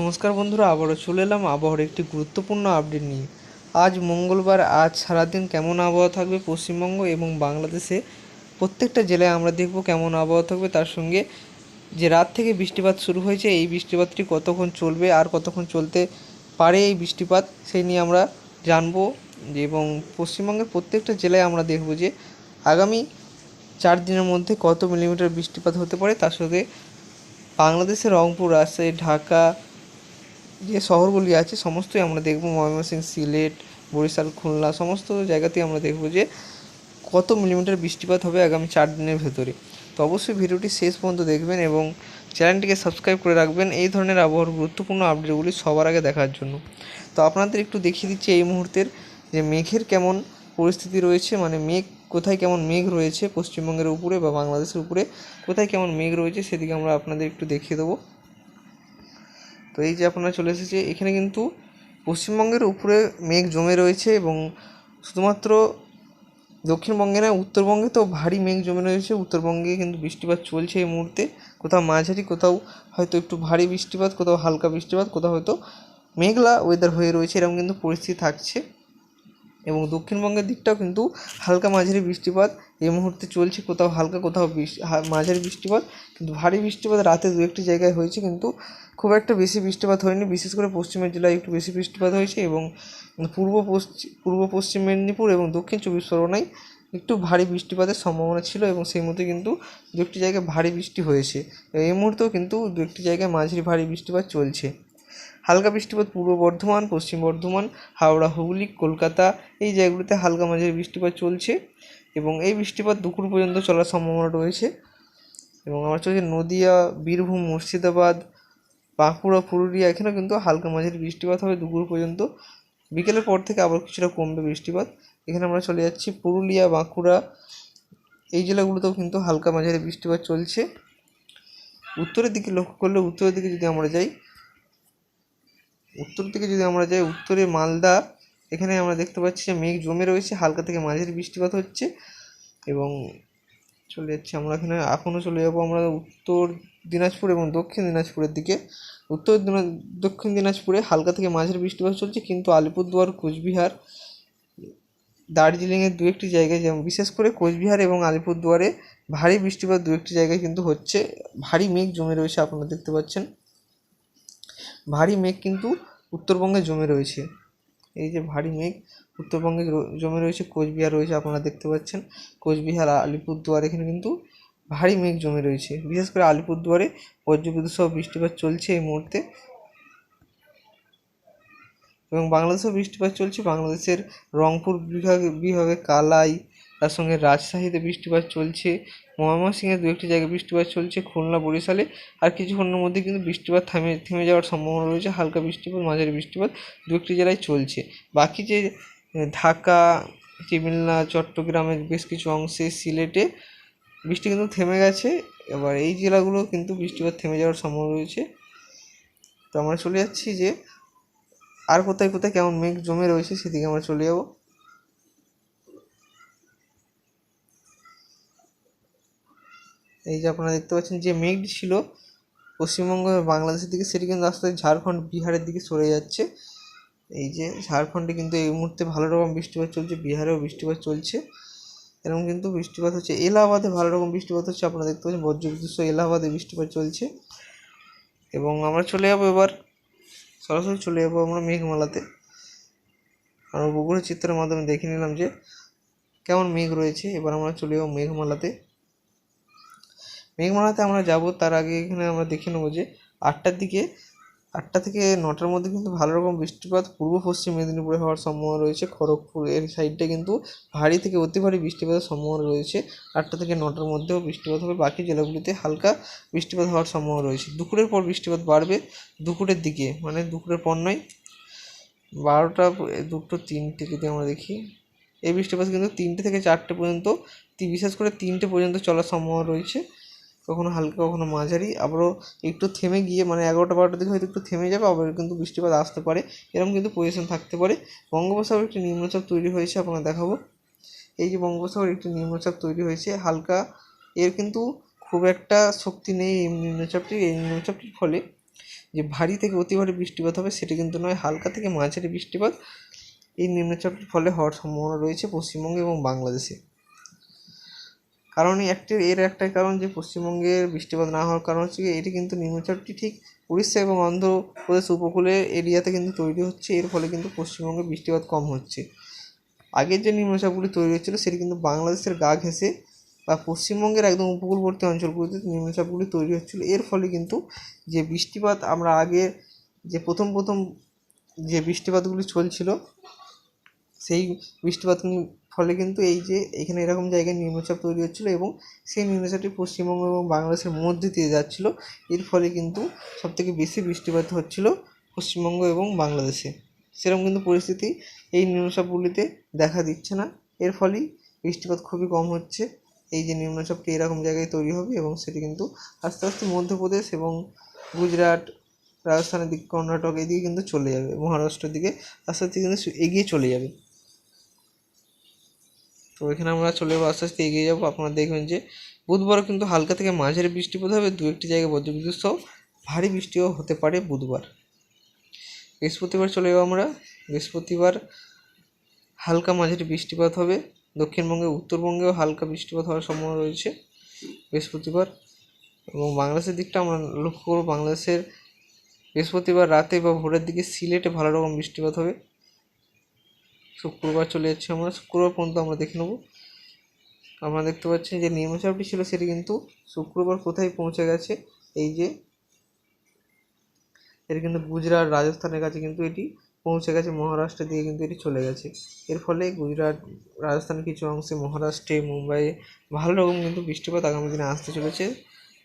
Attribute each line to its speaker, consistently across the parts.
Speaker 1: নমস্কার বন্ধুরা, আবারও চলে এলাম আবহাওয়ার একটি গুরুত্বপূর্ণ আপডেট নিয়ে। আজ মঙ্গলবার, আজ সারাদিন কেমন আবহাওয়া থাকবে পশ্চিমবঙ্গ এবং বাংলাদেশে প্রত্যেকটা জেলায় আমরা দেখব কেমন আবহাওয়া থাকবে। তার সঙ্গে যে রাত থেকে বৃষ্টিপাত শুরু হয়েছে, এই বৃষ্টিপাতটি কতক্ষণ চলবে আর কতক্ষণ চলতে পারে এই বৃষ্টিপাত, সেই নিয়ে আমরা জানবো। এবং পশ্চিমবঙ্গের প্রত্যেকটা জেলায় আমরা দেখব যে আগামী 4 দিনের মধ্যে কত মিলিমিটার বৃষ্টিপাত হতে পারে। তার সঙ্গে বাংলাদেশের রংপুর, রাজশাহী, ঢাকা যে শহরগুলি আছে সমস্তই আমরা দেখব। ময়মনসিংহ, সিলেট, বরিশাল, খুলনা সমস্ত জায়গাতেই আমরা দেখব যে কত মিলিমিটার বৃষ্টিপাত হবে আগামী 4 দিনের ভেতরে। তো অবশ্যই ভিডিওটি শেষ পর্যন্ত দেখবেন এবং চ্যানেলটিকে সাবস্ক্রাইব করে রাখবেন এই ধরনের আবহাওয়ার গুরুত্বপূর্ণ আপডেটগুলি সবার আগে দেখার জন্য। তো আপনাদের একটু দেখিয়ে দিচ্ছি এই মুহূর্তের যে মেঘের কেমন পরিস্থিতি রয়েছে, মানে মেঘ কোথায় কেমন মেঘ রয়েছে পশ্চিমবঙ্গের উপরে বা বাংলাদেশের উপরে কোথায় কেমন মেঘ রয়েছে সেদিকে আমরা আপনাদের একটু দেখিয়ে দেবো। তো এই যে আপনারা চলে এসেছে, এখানে কিন্তু পশ্চিমবঙ্গের উপরে মেঘ জমে রয়েছে এবং শুধুমাত্র দক্ষিণবঙ্গে না, উত্তরবঙ্গে তো ভারী মেঘ জমে রয়েছে। উত্তরবঙ্গে কিন্তু বৃষ্টিপাত চলছে এই মুহূর্তে, কোথাও মাঝারি, কোথাও হয়তো একটু ভারী বৃষ্টিপাত, কোথাও হালকা বৃষ্টিপাত, কোথাও হয়তো মেঘলা ওয়েদার হয়ে রয়েছে, এরকম কিন্তু পরিস্থিতি থাকছে। এবং দক্ষিণবঙ্গের দিকটাও কিন্তু হালকা মাঝারি বৃষ্টিপাত এই মুহূর্তে চলছে, কোথাও হালকা, কোথাও মাঝারি বৃষ্টিপাত, কিন্তু ভারী বৃষ্টিপাত রাতে দু একটি জায়গায় হয়েছে, কিন্তু খুব একটা বেশি বৃষ্টিপাত হয়নি। বিশেষ করে পশ্চিমের জেলায় একটু বেশি বৃষ্টিপাত হয়েছে এবং পূর্ব পশ্চিম মেদিনীপুর এবং দক্ষিণ চব্বিশ পরগনায় একটু ভারী বৃষ্টিপাতের সম্ভাবনা ছিল এবং সেই মধ্যে কিন্তু দু একটি জায়গায় ভারী বৃষ্টি হয়েছে। এই মুহূর্তেও কিন্তু দু একটি জায়গায় মাঝারি ভারী বৃষ্টিপাত চলছে। হালকা বৃষ্টিপাত পূর্ব বর্ধমান, পশ্চিম বর্ধমান, হাওড়া, হুগলি, কলকাতা এই জায়গাগুলিতে হালকা মাঝারি বৃষ্টিপাত চলছে এবং এই বৃষ্টিপাত দুপুর পর্যন্ত চলার সম্ভাবনা রয়েছে। এবং আমার চলছে নদিয়া, বীরভূম, মুর্শিদাবাদ, বাঁকুড়া, পুরুলিয়া, এখানেও কিন্তু হালকা মাঝারি বৃষ্টিপাত হবে দুপুর পর্যন্ত। বিকেলের পর থেকে আবার কিছুটা কমবে বৃষ্টিপাত। এখানে আমরা চলে যাচ্ছি পুরুলিয়া, বাঁকুড়া এই জেলাগুলোতেও কিন্তু হালকা মাঝারি বৃষ্টিপাত চলছে। উত্তরের দিকে লক্ষ্য করলে, উত্তরের দিকে যদি আমরা যাই, উত্তরে মালদা, এখানে আমরা দেখতে পাচ্ছি যে মেঘ জমে রয়েছে, হালকা থেকে মাঝারি বৃষ্টিপাত হচ্ছে। এবং চলে যাচ্ছি আমরা এখনও চলে যাবো আমরা উত্তর দিনাজপুর এবং দক্ষিণ দিনাজপুরের দিকে। দক্ষিণ দিনাজপুরে হালকা থেকে মাঝারি বৃষ্টিপাত চলছে, কিন্তু আলিপুরদুয়ার, কোচবিহার, দার্জিলিংয়ের দু একটি জায়গায়, যেমন বিশেষ করে কোচবিহার এবং আলিপুরদুয়ারে ভারী বৃষ্টিপাত দু একটি জায়গায় কিন্তু হচ্ছে। ভারী মেঘ জমে রয়েছে, আপনারা দেখতে পাচ্ছেন ভারী মেঘ কিন্তু উত্তরবঙ্গে জমে রয়েছে। এই যে ভারী মেঘ উত্তরবঙ্গে জমে রয়েছে, কোচবিহার রয়েছে, আপনারা দেখতে পাচ্ছেন কোচবিহার, আলিপুরদুয়ার, এখানে কিন্তু ভারী মেঘ জমে রয়েছে। বিশেষ করে আলিপুরদুয়ারে বজ্রবিদ্যুৎ সহ বৃষ্টিপাত চলছে এই মুহূর্তে। এবং বাংলাদেশেও বৃষ্টিপাত চলছে। বাংলাদেশের রংপুর বিভাগে কালাই, তার সঙ্গে রাজশাহীতে বৃষ্টিপাত চলছে, ময়মনসিংহে দু একটি জায়গায় বৃষ্টিপাত চলছে, খুলনা, বরিশালে আর কিছুক্ষণের মধ্যে কিন্তু বৃষ্টিপাত থেমে যাওয়ার সম্ভাবনা রয়েছে। হালকা বৃষ্টিপাত, মাঝারি বৃষ্টিপাত দু একটি জেলায় চলছে। বাকি যে ঢাকা, চিমিলনা, চট্টগ্রামের বেশ কিছু অংশে, সিলেটে বৃষ্টি কিন্তু থেমে গেছে। এবার এই জেলাগুলো কিন্তু বৃষ্টিপাত থেমে যাওয়ার সম্ভাবনা রয়েছে। তো আমরা চলে যাচ্ছি যে আর কোথায় কোথায় কেমন মেঘ জমে রয়েছে সেদিকে আমরা চলে যাব। এই যে আপনারা দেখতে পাচ্ছেন যে মেঘটি ছিল পশ্চিমবঙ্গ বাংলাদেশের দিকে, সেটি কিন্তু আস্তে আস্তে ঝাড়খণ্ড, বিহারের দিকে সরে যাচ্ছে। এই যে ঝাড়খণ্ডে কিন্তু এই মুহূর্তে ভালো রকম বৃষ্টিপাত চলছে, বিহারেও বৃষ্টিপাত চলছে, এরকম কিন্তু বৃষ্টিপাত হচ্ছে। এলাহাবাদে ভালো রকম বৃষ্টিপাত হচ্ছে, আপনারা দেখতে পাচ্ছেন বজ্রবিদ্যুৎ সহ এলাহাবাদে বৃষ্টিপাত চলছে। এবং আমরা চলে যাবো এবার, সরাসরি চলে যাবো আমরা মেঘমালাতে। আমরা ভূগোলের চিত্রের মাধ্যমে দেখে নিলাম যে কেমন মেঘ রয়েছে। এবার আমরা চলে যাবো মেঘমালাতে। আমরা যাব তার আগে এখানে আমরা দেখে নেবো যে 8টা থেকে 9টার মধ্যে কিন্তু ভালো রকম বৃষ্টিপাত পূর্ব পশ্চিম মেদিনীপুরে হওয়ার সম্ভাবনা রয়েছে। খড়গপুর এর সাইডটা কিন্তু ভারী থেকে অতি ভারী বৃষ্টিপাতের সম্ভাবনা রয়েছে। 8টা থেকে 9টার মধ্যেও বৃষ্টিপাত হবে। বাকি জেলাগুলিতে হালকা বৃষ্টিপাত হওয়ার সম্ভাবনা রয়েছে। দুপুরের পর বৃষ্টিপাত বাড়বে, দুপুরের দিকে, মানে দুপুরের পর নয়, 12টা, 2টো, 3টে যদি আমরা দেখি, এই বৃষ্টিপাত কিন্তু 3টে থেকে 4টে পর্যন্ত, বিশেষ করে 3টে পর্যন্ত চলার সম্ভাবনা রয়েছে। কখনো হালকা, কখনো মাঝারি, আবারও একটু থেমে গিয়ে, মানে 11টা 12টার দিকে হয়তো একটু থেমে যাবে, আবার কিন্তু বৃষ্টিপাত আসতে পারে, এরকম কিন্তু পজিশন থাকতে পারে। বঙ্গোপসাগরে একটি নিম্নচাপ তৈরি হয়েছে, আপনারা দেখাবো। এই যে বঙ্গোপসাগরে একটি নিম্নচাপ তৈরি হয়েছে হালকা, এর কিন্তু খুব একটা শক্তি নেই এই নিম্নচাপটির ফলে যে ভারী থেকে অতি ভারী বৃষ্টিপাত হবে সেটা কিন্তু নয়, হালকা থেকে মাঝারি বৃষ্টিপাত এই নিম্নচাপটির ফলে হওয়ার সম্ভাবনা রয়েছে পশ্চিমবঙ্গে এবং বাংলাদেশে। কারণ এর একটাই কারণ যে পশ্চিমবঙ্গের বৃষ্টিপাত না হওয়ার কারণ হচ্ছে এটি কিন্তু নিম্নচাপটি ঠিক উড়িষ্যা এবং অন্ধ্রপ্রদেশ উপকূলের এরিয়াতে কিন্তু তৈরি হচ্ছে, এর ফলে কিন্তু পশ্চিমবঙ্গে বৃষ্টিপাত কম হচ্ছে। আগের যে নিম্নচাপগুলি তৈরি হচ্ছিলো সেটি কিন্তু বাংলাদেশের গা ঘেঁষে বা পশ্চিমবঙ্গের একদম উপকূলবর্তী অঞ্চলগুলিতে নিম্নচাপগুলি তৈরি হচ্ছিলো, এর ফলে কিন্তু যে বৃষ্টিপাত আমরা আগে যে প্রথম যে বৃষ্টিপাতগুলি চলছিল সেই বৃষ্টিপাতগুলির ফলে কিন্তু এই যে এখানে এরকম জায়গায় নিম্নচাপ তৈরি হচ্ছিলো এবং সেই নিম্নচাপটি পশ্চিমবঙ্গ এবং বাংলাদেশের মধ্যে দিয়ে যাচ্ছিলো, এর ফলে কিন্তু সবথেকে বেশি বৃষ্টিপাত হচ্ছিলো পশ্চিমবঙ্গ এবং বাংলাদেশে। সেরকম কিন্তু পরিস্থিতি এই নিম্নচাপগুলিতে দেখা দিচ্ছে না, এর ফলেই বৃষ্টিপাত খুবই কম হচ্ছে। এই যে নিম্নচাপটি এরকম জায়গায় তৈরি হবে এবং সেটি কিন্তু আস্তে আস্তে মধ্যপ্রদেশ এবং গুজরাট, রাজস্থানের দিক, কর্ণাটক এদিকে কিন্তু চলে যাবে, মহারাষ্ট্রের দিকে আস্তে আস্তে কিন্তু এগিয়ে চলে যাবে। তো এখানে আমরা চলে যাবো, আস্তে আস্তে এগিয়ে যাবো। আপনারা দেখবেন যে বুধবারও কিন্তু হালকা থেকে মাঝারি বৃষ্টিপাত হবে, দু একটি জায়গায় বজ্রবিদ্যুৎ সহ ভারী বৃষ্টিও হতে পারে বুধবার। বৃহস্পতিবার চলে যাবো আমরা। বৃহস্পতিবার হালকা মাঝারি বৃষ্টিপাত হবে, দক্ষিণবঙ্গে উত্তরবঙ্গেও হালকা বৃষ্টিপাত হওয়ার সম্ভাবনা রয়েছে বৃহস্পতিবার। এবং বাংলাদেশের দিকটা আমরা লক্ষ্য করব, বাংলাদেশের বৃহস্পতিবার রাতে বা ভোরের দিকে সিলেটে ভালো রকম বৃষ্টিপাত হবে। শুক্রবার চলে যাচ্ছে আমরা, শুক্রবার পর্যন্ত আমরা দেখে নেব। আপনারা দেখতে পাচ্ছেন যে নিম্নচাপটি ছিল সেটি কিন্তু শুক্রবার কোথায় পৌঁছে গেছে, এই যে এটি কিন্তু গুজরাট, রাজস্থানের কাছে কিন্তু এটি পৌঁছে গেছে, মহারাষ্ট্রের দিকে কিন্তু এটি চলে গেছে। এর ফলে গুজরাট, রাজস্থানের কিছু অংশে, মহারাষ্ট্রে, মুম্বাইয়ে ভালো রকম কিন্তু বৃষ্টিপাত আগামী দিনে আসতে চলেছে।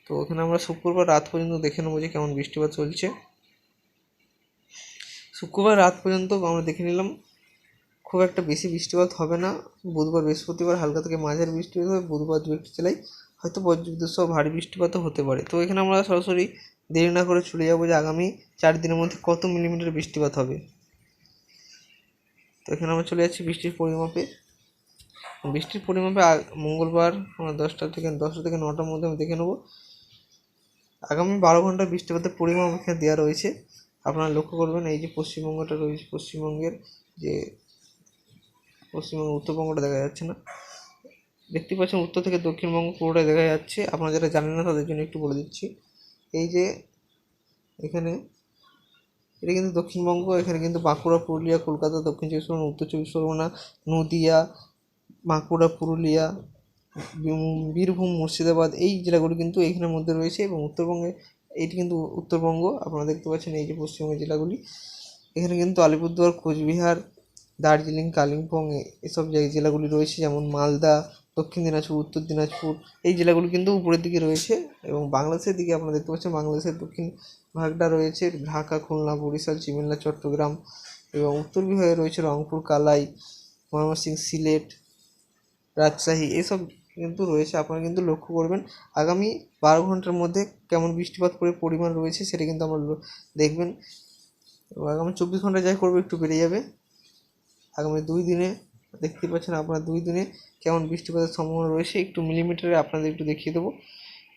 Speaker 1: তো ওখানে আমরা শুক্রবার রাত পর্যন্ত দেখে নেবো যে কেমন বৃষ্টিপাত চলছে। শুক্রবার রাত পর্যন্ত আমরা দেখে নিলাম খুব একটা বেশি বৃষ্টিপাত হবে না। বুধবার, বৃহস্পতিবার হালকা থেকে মাঝারি বৃষ্টিপাত হবে, বুধবার দু একটি জেলায় হয়তো বজ্রবিদ্যুৎ সহ ভারী বৃষ্টিপাতও হতে পারে। তো এখানে আমরা সরাসরি দেরি না করে চলে যাবো যে আগামী 4 দিনের মধ্যে কত মিলিমিটার বৃষ্টিপাত হবে। তো এখানে আমরা চলে যাচ্ছি বৃষ্টির পরিমাপে। বৃষ্টির পরিমাপে মঙ্গলবার আমরা 10টা থেকে 9টার মধ্যে আমি দেখে নেব। আগামী 12 ঘন্টার বৃষ্টিপাতের পরিমাপ এখানে দেওয়া রয়েছে, আপনারা লক্ষ্য করবেন। এই যে পশ্চিমবঙ্গটা রয়েছে, পশ্চিমবঙ্গের যে উত্তরবঙ্গটা দেখা যাচ্ছে না, দেখতে পাচ্ছেন উত্তর থেকে দক্ষিণবঙ্গ পুরোটাই দেখা যাচ্ছে। আপনারা যারা জানেন না তাদের জন্য একটু বলে দিচ্ছি, এই যে এখানে এটা কিন্তু দক্ষিণবঙ্গ, এখানে কিন্তু বাঁকুড়া, পুরুলিয়া, কলকাতা, দক্ষিণ চব্বিশ পরগনা, উত্তর চব্বিশ পরগনা, নদিয়া, বাঁকুড়া, পুরুলিয়া, বীরভূম, মুর্শিদাবাদ এই জেলাগুলি কিন্তু এইখানের মধ্যে রয়েছে। এবং উত্তরবঙ্গে এটি কিন্তু উত্তরবঙ্গ, আপনারা দেখতে পাচ্ছেন এই যে পশ্চিমবঙ্গের জেলাগুলি, এখানে কিন্তু আলিপুরদুয়ার, কোচবিহার, দার্জিলিং, কালিম্পং এসব জেলাগুলি রয়েছে, যেমন মালদা, দক্ষিণ দিনাজপুর, উত্তর দিনাজপুর এই জেলাগুলি কিন্তু উপরের দিকে রয়েছে। এবং বাংলাদেশের দিকে আপনারা দেখতে পাচ্ছেন বাংলাদেশের দক্ষিণ ভাগটা রয়েছে ঢাকা, খুলনা, বরিশাল, চিমেলা, চট্টগ্রাম, এবং উত্তর বিভাগে রয়েছে রংপুর, কালাই, ময়মনসিংহ, সিলেট, রাজশাহী এসব কিন্তু রয়েছে। আপনারা কিন্তু লক্ষ্য করবেন আগামী 12 ঘন্টার মধ্যে কেমন বৃষ্টিপাত পরিমাণ রয়েছে সেটা কিন্তু আমরা দেখবেন। এবং আগামী 24 ঘন্টা যাই করবে একটু বেড়ে যাবে। আগামী 2 দিনে দেখতে পাচ্ছেন আপনারা 2 দিনে কেমন বৃষ্টিপাতের সম্ভাবনা রয়েছে, একটু মিলিমিটারে আপনাদের একটু দেখিয়ে দেবো।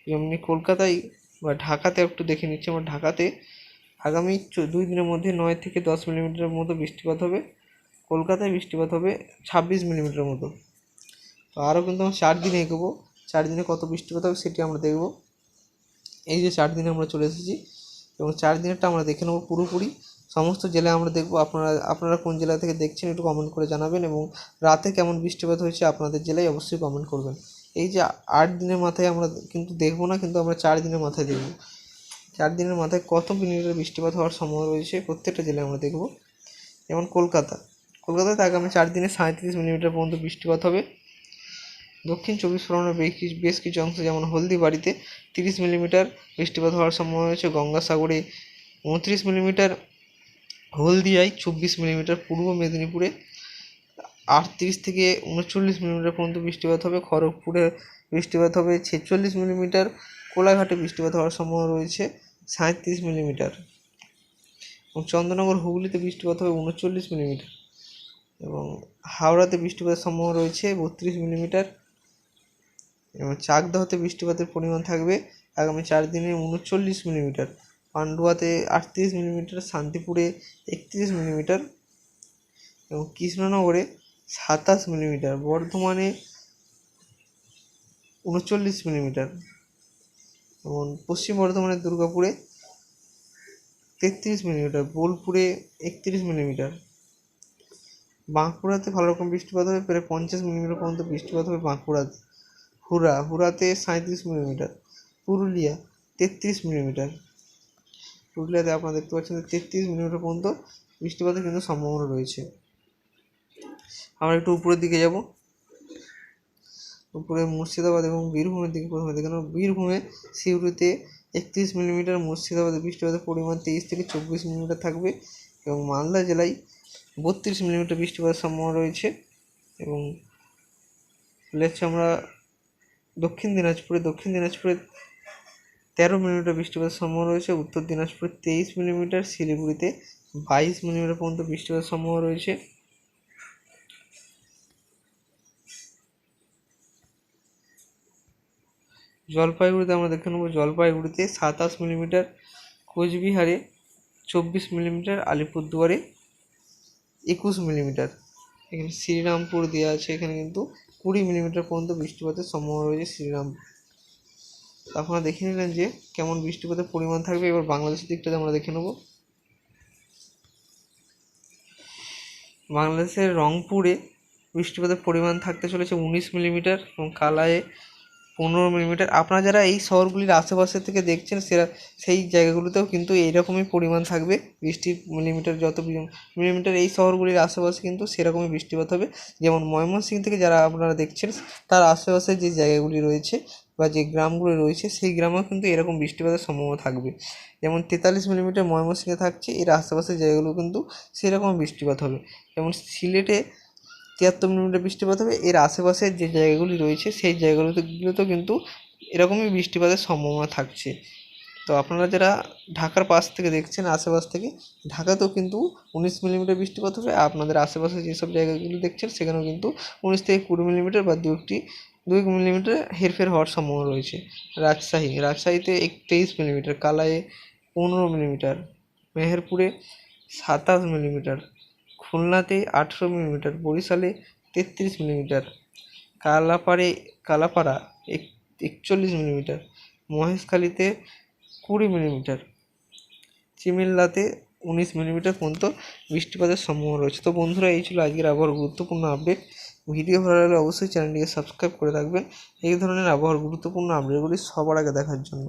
Speaker 1: যেমনি কলকাতায় বা ঢাকাতে একটু দেখে নিচ্ছি আমরা। ঢাকাতে আগামী 2 দিনের মধ্যে 9 থেকে 10 মিলিমিটারের মতো বৃষ্টিপাত হবে। কলকাতায় বৃষ্টিপাত হবে 26 মিলিমিটারের মতো। তো আরও কিন্তু আমরা 4 দিনে এগোবো, 4 দিনে কত বৃষ্টিপাত হবে সেটি আমরা দেখব। এই যে 4 দিনে আমরা চলে এসেছি এবং 4 দিনেরটা আমরা দেখে নেবো পুরোপুরি সমস্ত জেলায় আমরা দেখব। আপনারা কোন জেলা থেকে দেখছেন একটু কমেন্ট করে জানাবেন, এবং রাতে কেমন বৃষ্টিপাত হয়েছে আপনাদের জেলায় অবশ্যই কমেন্ট করবেন। এই যে 8 দিনের মাথায় আমরা কিন্তু দেখবো না, কিন্তু আমরা 4 দিনের মাথায় দেখব। 4 দিনের মাথায় কত মিলিমিটার বৃষ্টিপাত হওয়ার সম্ভাবনা রয়েছে প্রত্যেকটা জেলায় আমরা দেখব। যেমন কলকাতাতে আগামী 4 দিনে 37 মিলিমিটার পর্যন্ত বৃষ্টিপাত হবে। দক্ষিণ চব্বিশ পরগনার বেশ কিছু অংশ যেমন হলদিবাড়িতে 30 মিলিমিটার বৃষ্টিপাত হওয়ার সম্ভাবনা রয়েছে, গঙ্গাসাগরে 29 মিলিমিটার, হলদিয়ায় 24 মিলিমিটার, পূর্ব মেদিনীপুরে 38 থেকে 39 মিলিমিটার পর্যন্ত বৃষ্টিপাত হবে, খড়গপুরে বৃষ্টিপাত হবে 46 মিলিমিটার, কোলাঘাটে বৃষ্টিপাত হওয়ার সম্ভাবনা রয়েছে 37 মিলিমিটার, এবং চন্দননগর, হুগলিতে বৃষ্টিপাত হবে 39 মিলিমিটার, এবং হাওড়াতে বৃষ্টিপাতের সম্ভাবনা রয়েছে 32 মিলিমিটার, এবং চাকদাহতে বৃষ্টিপাতের পরিমাণ থাকবে আগামী 4 দিনে 39 মিলিমিটার। পান্ডুয়াতে 38 মিলিমিটার, শান্তিপুরে 31 মিলিমিটার এবং কৃষ্ণনগরে 27 মিলিমিটার, বর্ধমানে 39 মিলিমিটার এবং পশ্চিম বর্ধমানের দুর্গাপুরে 33 মিলিমিটার, বোলপুরে 31 মিলিমিটার। বাঁকুড়াতে ভালো রকম বৃষ্টিপাত হবে, প্রায় 50 মিলিমিটার পর্যন্ত বৃষ্টিপাত হবে বাঁকুড়াতে। হুরাতে 37 মিলিমিটার, পুরুলিয়া 33 মিলিমিটার। পুরুলিয়াতে আপনারা দেখতে পাচ্ছেন 33 মিলিমিটার পর্যন্ত বৃষ্টিপাতের কিন্তু সম্ভাবনা রয়েছে। আমরা একটু উপরের দিকে যাব, উপরে মুর্শিদাবাদ এবং বীরভূমের দিকে প্রথমে দেখে নেব। বীরভূমে সিউড়িতে 31 মিলিমিটার, মুর্শিদাবাদে বৃষ্টিপাতের পরিমাণ 23 থেকে 24 মিলিমিটার থাকবে এবং মালদা জেলায় 32 মিলিমিটার বৃষ্টিপাতের সম্ভাবনা রয়েছে। এবং হচ্ছে আমরা দক্ষিণ দিনাজপুরে 13 মিলিমিটার বৃষ্টিপাতের সম্ভাবনা রয়েছে। উত্তর দিনাজপুরে 23 মিলিমিটার, শিলিগুড়িতে 22 মিলিমিটার পর্যন্ত বৃষ্টিপাতের সম্ভাবনা রয়েছে। জলপাইগুড়িতে আমরা দেখে নেব, জলপাইগুড়িতে 27 মিলিমিটার, কোচবিহারে 24 মিলিমিটার, আলিপুরদুয়ারে 21 মিলিমিটার। এখানে শ্রীরামপুর দেওয়া আছে, এখানে কিন্তু 20 মিলিমিটার পর্যন্ত বৃষ্টিপাতের সম্ভাবনা রয়েছে শ্রীরামপুর। আপনারা দেখে নিলেন যে কেমন বৃষ্টিপাতের পরিমাণ থাকবে। এবার বাংলাদেশের দিকটাতে আমরা দেখে নেব। বাংলাদেশের রংপুরে বৃষ্টিপাতের পরিমাণ থাকতে চলেছে 19 মিলিমিটার এবং কালায়ে 15 মিলিমিটার। আপনারা যারা এই শহরগুলির আশেপাশে থেকে দেখছেন সেই জায়গাগুলোতেও কিন্তু এইরকমই পরিমাণ থাকবে বৃষ্টির মিলিমিটার। যত মিলিমিটার এই শহরগুলির আশেপাশে কিন্তু সেরকমই বৃষ্টিপাত হবে। যেমন ময়মনসিংহ থেকে যারা আপনারা দেখছেন তার আশেপাশে যে জায়গাগুলি রয়েছে বা যে গ্রামগুলি রয়েছে সেই গ্রামেও কিন্তু এরকম বৃষ্টিপাতের সম্ভাবনা থাকবে। যেমন 43 মিলিমিটার ময়মনসিংহে থাকছে, এর আশেপাশের জায়গাগুলো কিন্তু সেরকম বৃষ্টিপাত হবে। যেমন সিলেটে 73 মিলিমিটার বৃষ্টিপাত হবে, এর আশেপাশের যে জায়গাগুলি রয়েছে সেই জায়গাগুলোতেও কিন্তু এরকমই বৃষ্টিপাতের সম্ভাবনা থাকছে। তো আপনারা যারা ঢাকার পাশ থেকে দেখছেন, আশেপাশ থেকে, ঢাকাতেও কিন্তু 19 মিলিমিটার বৃষ্টিপাত হবে। আপনাদের আশেপাশে যেসব জায়গাগুলি দেখছেন সেখানেও কিন্তু 19 থেকে 20 মিলিমিটার বা 2 মিলিমিটার হেরফের হওয়ার সম্ভাবনা রয়েছে। রাজশাহীতে 23 মিলিমিটার, কালায়ে 15 মিলিমিটার, মেহেরপুরে 27 মিলিমিটার, খুলনাতে 18 মিলিমিটার, বরিশালে 33 মিলিমিটার, কালাপাড়া 41 মিলিমিটার, মহেশখালীতে 20 মিলিমিটার, চিমিল্লাতে 19 মিলিমিটার পর্যন্ত বৃষ্টিপাতের সম্ভাবনা রয়েছে। তো বন্ধুরা, এই ছিল আজকের আবহাওয়ার গুরুত্বপূর্ণ আপডেট। ভিডিও ভালো লাগলে অবশ্যই চ্যানেলটিকে সাবস্ক্রাইব করে রাখবেন এই ধরনের আবহাওয়ার গুরুত্বপূর্ণ আপডেটগুলি সবার আগে দেখার জন্য।